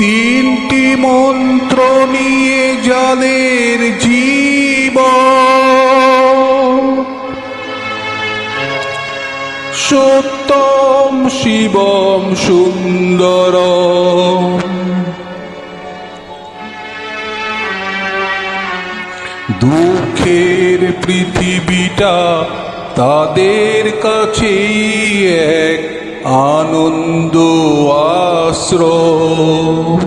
তিনটি মন্ত্র নিয়ে যাদের জীবন, সত্যম শিবম সুন্দরম। দুঃখের পৃথিবীটা তাদের কাছেই এক আনন্দ আশ্রম।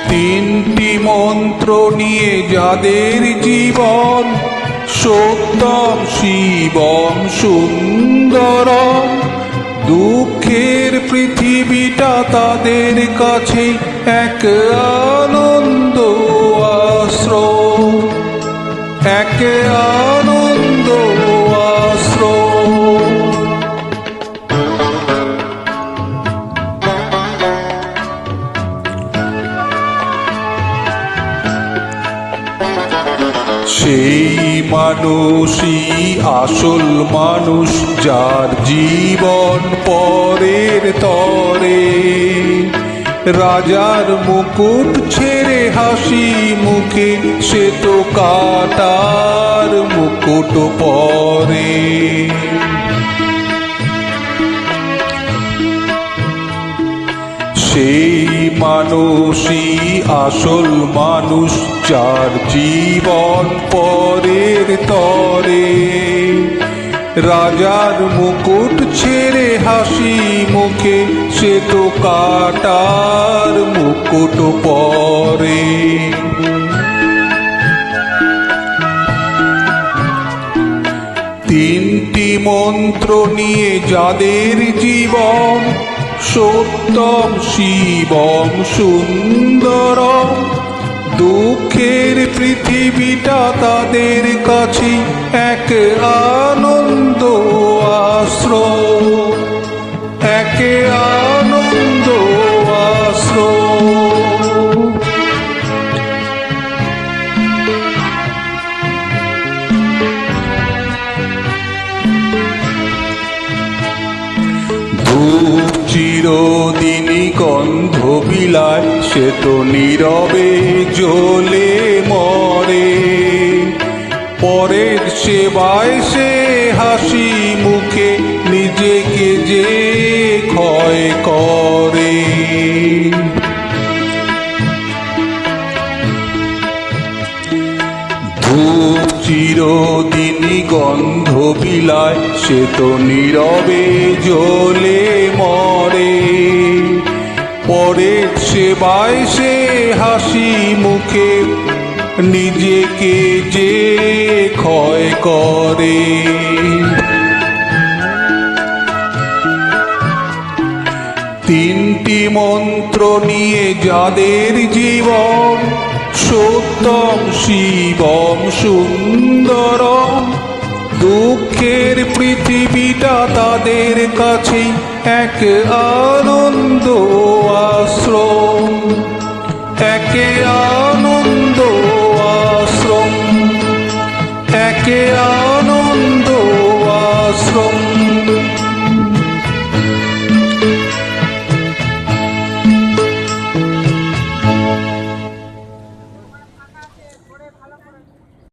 তিনটি মন্ত্র নিয়ে যাদের জীবন, সত্যম শিবম সুন্দরম। দুঃখের পৃথিবীটা তাদের কাছে এক আনন্দ আশ্রম, এক আনন্দ আশ্রম। সেই মানুষই আসল মানুষ, যার জীবন পরের তরে। রাজার মুকুট ছেড়ে হাসি মুখে সে তো কাটার মুকুট পরে। সেই মানুষই আসল মানুষ, যার জীবন পরের তরে। রাজার মুকুট ছেড়ে হাসি মুখে সে তো কাটার মুকুট পরে। তিনটি মন্ত্র নিয়ে যাদের জীবন, সত্যম শিবম সুন্দরম। দুঃখের পৃথিবীটা তাদের কাছে এক আনন্দ আশ্রম, এক আনন্দ আশ্রম। ধূপ চিরদিনই গন্ধ বিলায়, সে তো নীরবে জ্বলে মরে। পরের সেবায় সে হাসি মুখে নিজেকে যে ক্ষয় করে। ধূপ চিরদিনই গন্ধ বিলায়, সে তো নীরবে জ্বলে মরে। পরের সেবায় সে হাসি মুখে নিজেকে যে ক্ষয় করে। তিনটি মন্ত্র নিয়ে যাদের জীবন, সত্যম শিবম সুন্দরম। দুঃখের পৃথিবীটা তাদের কাছে এক আনন্দ আশ্রম, এক আনন্দ আশ্রম, এক আনন্দ আশ্রম।